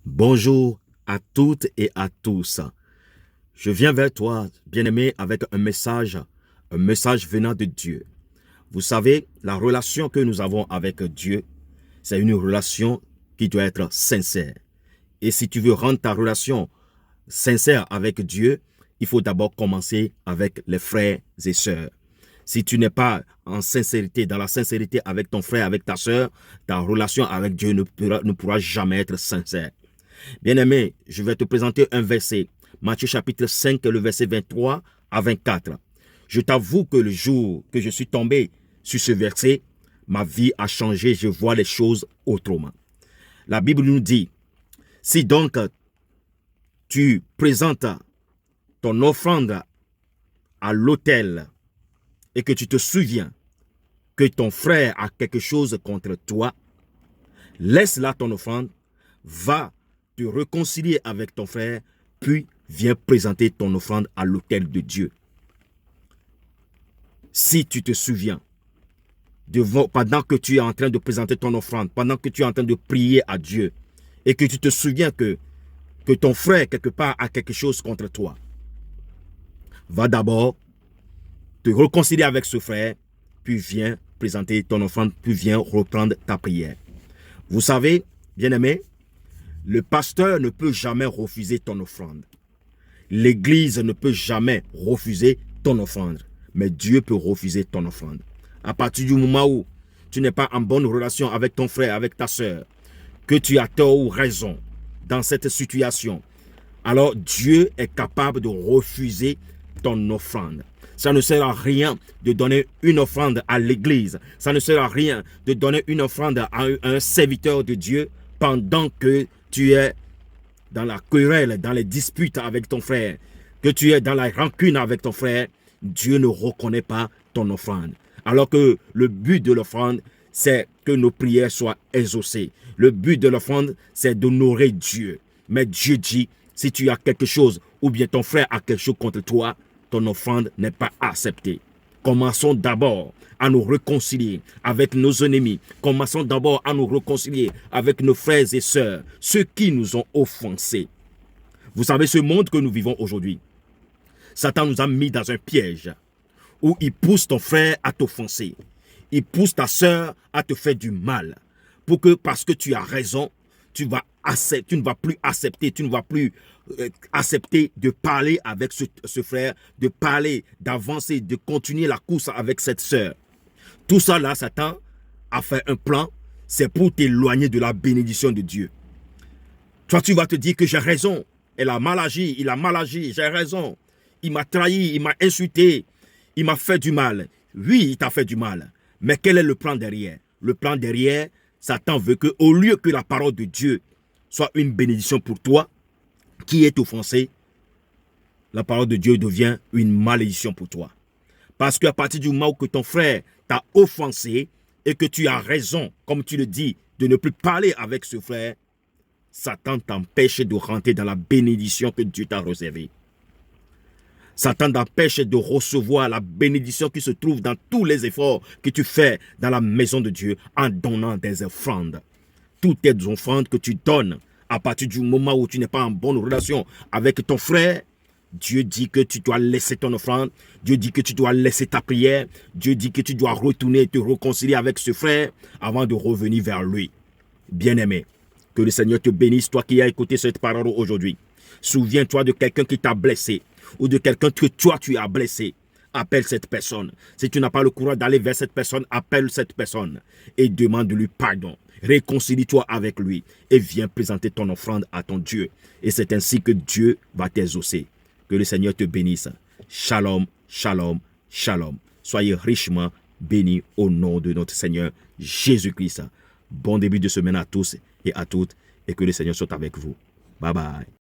Bonjour à toutes et à tous. Je viens vers toi, bien-aimé, avec un message venant de Dieu. Vous savez, la relation que nous avons avec Dieu, c'est une relation qui doit être sincère. Et si tu veux rendre ta relation sincère avec Dieu, il faut d'abord commencer avec les frères et sœurs. Si tu n'es pas en sincérité, dans la sincérité avec ton frère, avec ta sœur, ta relation avec Dieu ne pourra jamais être sincère. Bien-aimé, je vais te présenter un verset. Matthieu chapitre 5, le verset 23 à 24. Je t'avoue que le jour que je suis tombé sur ce verset, ma vie a changé, je vois les choses autrement. La Bible nous dit, si donc tu présentes ton offrande à l'autel et que tu te souviens que ton frère a quelque chose contre toi, laisse là ton offrande, va te réconcilier avec ton frère, puis viens présenter ton offrande à l'autel de Dieu. Si tu te souviens, pendant que tu es en train de présenter ton offrande, pendant que tu es en train de prier à Dieu, et que tu te souviens que ton frère, quelque part, a quelque chose contre toi, va d'abord te réconcilier avec ce frère, puis viens présenter ton offrande, puis viens reprendre ta prière. Vous savez, bien-aimé, le pasteur ne peut jamais refuser ton offrande. L'église ne peut jamais refuser ton offrande. Mais Dieu peut refuser ton offrande. À partir du moment où tu n'es pas en bonne relation avec ton frère, avec ta soeur, que tu as tort ou raison dans cette situation, alors Dieu est capable de refuser ton offrande. Ça ne sert à rien de donner une offrande à l'église. Ça ne sert à rien de donner une offrande à un serviteur de Dieu pendant que tu es dans la querelle, dans les disputes avec ton frère, que tu es dans la rancune avec ton frère. Dieu ne reconnaît pas ton offrande. Alors que le but de l'offrande, c'est que nos prières soient exaucées. Le but de l'offrande, c'est d'honorer Dieu. Mais Dieu dit, si tu as quelque chose, ou bien ton frère a quelque chose contre toi, ton offrande n'est pas acceptée. Commençons d'abord à nous réconcilier avec nos ennemis. Commençons d'abord à nous réconcilier avec nos frères et sœurs, ceux qui nous ont offensés. Vous savez, ce monde que nous vivons aujourd'hui, Satan nous a mis dans un piège où il pousse ton frère à t'offenser. Il pousse ta sœur à te faire du mal. Parce que tu as raison, tu ne vas plus accepter, tu ne vas plus accepter de parler avec ce frère, de parler, d'avancer, de continuer la course avec cette sœur. Tout ça là, Satan a fait un plan, c'est pour t'éloigner de la bénédiction de Dieu. Toi, tu vas te dire que j'ai raison. Elle a mal agi, il a mal agi, j'ai raison. Il m'a trahi, il m'a insulté, il m'a fait du mal. Oui, il t'a fait du mal. Mais quel est le plan derrière? Le plan derrière, Satan veut que, au lieu que la parole de Dieu soit une bénédiction pour toi, qui est offensé, la parole de Dieu devient une malédiction pour toi. Parce qu'à partir du moment où ton frère t'a offensé et que tu as raison, comme tu le dis, de ne plus parler avec ce frère, Satan t'empêche de rentrer dans la bénédiction que Dieu t'a réservée. Satan t'empêche de recevoir la bénédiction qui se trouve dans tous les efforts que tu fais dans la maison de Dieu en donnant des offrandes. Toutes tes offrandes que tu donnes à partir du moment où tu n'es pas en bonne relation avec ton frère, Dieu dit que tu dois laisser ton offrande, Dieu dit que tu dois laisser ta prière, Dieu dit que tu dois retourner et te réconcilier avec ce frère avant de revenir vers lui. Bien-aimé, que le Seigneur te bénisse, toi qui as écouté cette parole aujourd'hui. Souviens-toi de quelqu'un qui t'a blessé ou de quelqu'un que toi tu as blessé. Appelle cette personne. Si tu n'as pas le courage d'aller vers cette personne, appelle cette personne et demande-lui pardon. Réconcilie-toi avec lui et viens présenter ton offrande à ton Dieu. Et c'est ainsi que Dieu va t'exaucer. Que le Seigneur te bénisse. Shalom, shalom, shalom. Soyez richement bénis au nom de notre Seigneur Jésus-Christ. Bon début de semaine à tous et à toutes et que le Seigneur soit avec vous. Bye bye.